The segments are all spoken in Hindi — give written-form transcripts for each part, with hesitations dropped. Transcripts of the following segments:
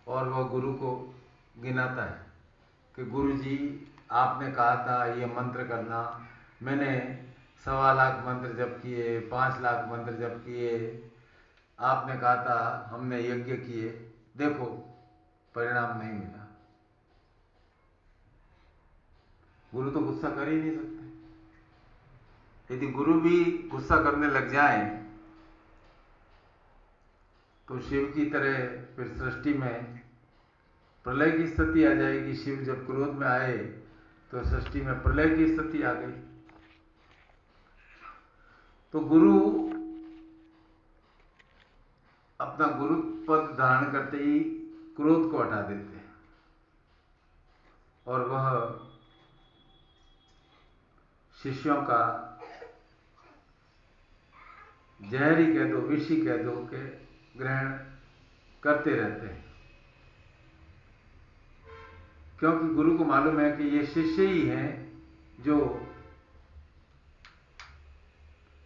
और वह गुरु को गिनाता है कि गुरु जी आपने कहा था ये मंत्र करना, मैंने 1.25 लाख मंत्र जप किए, 5 लाख मंत्र जप किए, आपने कहा था, हमने यज्ञ किए, देखो परिणाम नहीं मिला। गुरु तो गुस्सा कर ही नहीं सकते। यदि गुरु भी गुस्सा करने लग जाए तो शिव की तरह फिर सृष्टि में प्रलय की स्थिति आ जाएगी। शिव जब क्रोध में आए तो सृष्टि में प्रलय की स्थिति आ गई। तो गुरु अपना गुरु पद धारण करते ही क्रोध को हटा देते हैं और वह शिष्यों का जहर ही कह दो, विष ही कह दो के ग्रहण करते रहते हैं, क्योंकि गुरु को मालूम है कि ये शिष्य ही हैं जो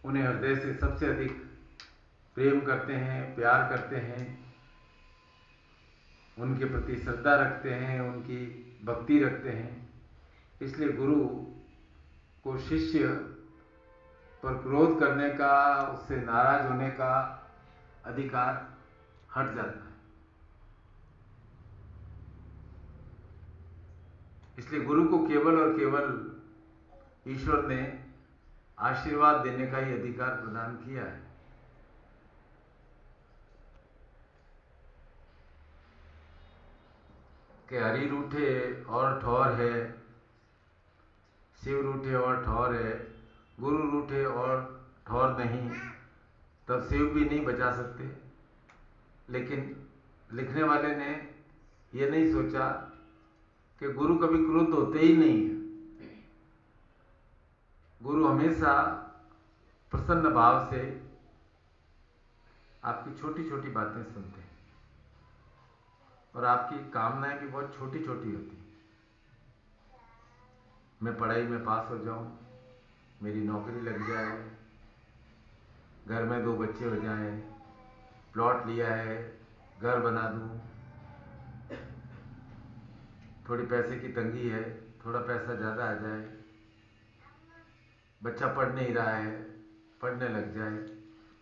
उन्हें हृदय से सबसे अधिक प्रेम करते हैं, प्यार करते हैं, उनके प्रति श्रद्धा रखते हैं, उनकी भक्ति रखते हैं। इसलिए गुरु को शिष्य पर क्रोध करने का, उससे नाराज होने का अधिकार हट जाता है। इसलिए गुरु को केवल और केवल ईश्वर ने आशीर्वाद देने का ही अधिकार प्रदान किया है। कि हरि रूठे और ठौर है, शिव रूठे और ठौर है, गुरु रूठे और ठौर नहीं, तब शिव भी नहीं बचा सकते। लेकिन लिखने वाले ने यह नहीं सोचा कि गुरु कभी क्रुद्ध होते ही नहीं है। गुरु हमेशा प्रसन्न भाव से आपकी छोटी छोटी बातें सुनते हैं और आपकी कामनाएं भी बहुत छोटी छोटी होती हैं। मैं पढ़ाई में पास हो जाऊं, मेरी नौकरी लग जाए, घर में 2 बच्चे हो जाएं, प्लॉट लिया है, घर बना दूं, थोड़ी पैसे की तंगी है, थोड़ा पैसा ज़्यादा आ जाए, बच्चा पढ़ नहीं रहा है, पढ़ने लग जाए।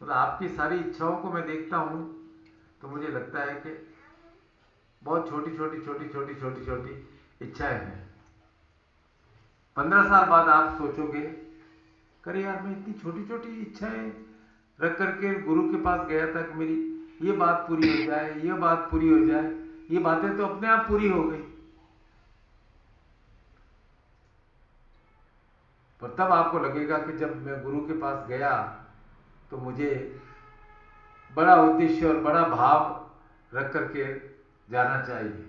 मतलब आपकी सारी इच्छाओं को मैं देखता हूँ तो मुझे लगता है कि बहुत छोटी छोटी छोटी छोटी छोटी छोटी इच्छाएं हैं। 15 साल बाद आप सोचोगे, अरे यार मैं इतनी छोटी छोटी इच्छाएं रख करके गुरु के पास गया था कि मेरी ये बात पूरी हो जाए, ये बात पूरी हो जाए, ये बातें तो अपने आप पूरी हो गई। पर तब आपको लगेगा कि जब मैं गुरु के पास गया तो मुझे बड़ा उद्देश्य और बड़ा भाव रख करके जाना चाहिए।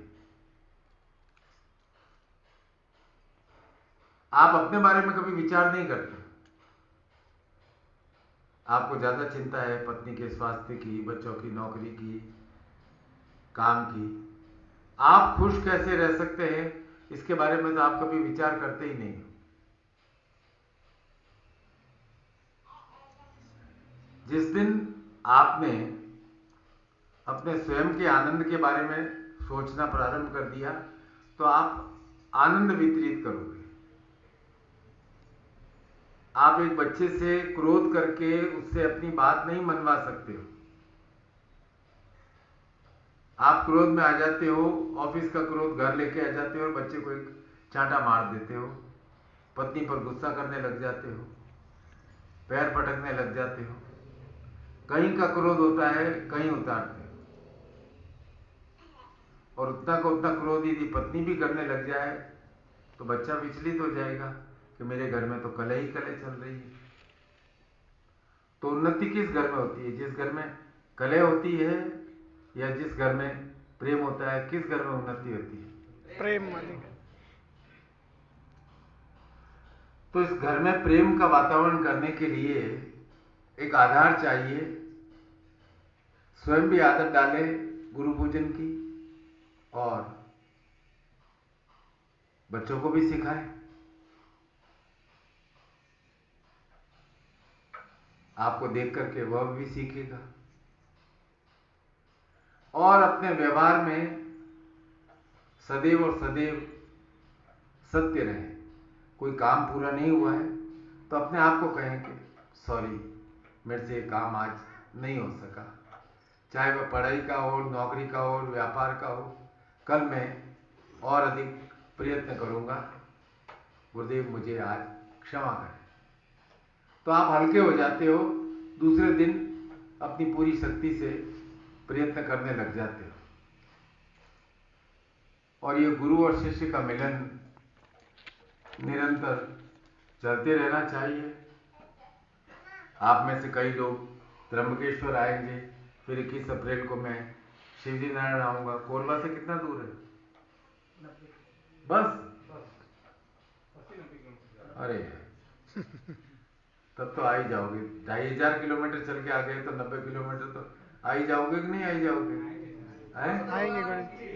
आप अपने बारे में कभी विचार नहीं करते। आपको ज्यादा चिंता है पत्नी के स्वास्थ्य की, बच्चों की नौकरी की, काम की। आप खुश कैसे रह सकते हैं इसके बारे में तो आप कभी विचार करते ही नहीं। जिस दिन आपने अपने स्वयं के आनंद के बारे में सोचना प्रारंभ कर दिया तो आप आनंद वितरित करोगे। आप एक बच्चे से क्रोध करके उससे अपनी बात नहीं मनवा सकते हो। आप क्रोध में आ जाते हो, ऑफिस का क्रोध घर लेके आ जाते हो और बच्चे को एक चांटा मार देते हो, पत्नी पर गुस्सा करने लग जाते हो, पैर पटकने लग जाते हो। कहीं का क्रोध होता है कहीं उतारते हो। और उतना का उतना क्रोध यदि पत्नी भी करने लग जाए तो बच्चा विचलित हो जाएगा कि मेरे घर में तो कलह ही कलह चल रही है। तो उन्नति किस घर में होती है? जिस घर में कलह होती है या जिस घर में प्रेम होता है? किस घर में उन्नति होती है? प्रेम मालिक। तो इस घर में प्रेम का वातावरण करने के लिए एक आधार चाहिए। स्वयं भी आदत डाले गुरु पूजन की और बच्चों को भी सिखाए। आपको देख करके वह भी सीखेगा और अपने व्यवहार में सदैव और सदैव सत्य रहे। कोई काम पूरा नहीं हुआ है तो अपने आप को कहें कि सॉरी, मेरे से ये काम आज नहीं हो सका, चाहे वह पढ़ाई का हो, नौकरी का हो, व्यापार का हो, कल मैं और अधिक प्रयत्न करूंगा, गुरुदेव मुझे आज क्षमा करें। तो आप हल्के हो जाते हो, दूसरे दिन अपनी पूरी शक्ति से प्रयत्न करने लग जाते हो। और ये गुरु और शिष्य का मिलन निरंतर चलते रहना चाहिए। आप में से कई लोग त्र्यंबकेश्वर आएंगे, फिर 21 अप्रैल को मैं शिवजी नारायण आऊंगा। कोरबा से कितना दूर है? बस? अरे तब तो आ ही जाओगे। 2500 किलोमीटर चल के आ गए तो 90 किलोमीटर तो आ ही जाओगे कि नहीं आ ही जाओगे? आएंगे गुरु जी।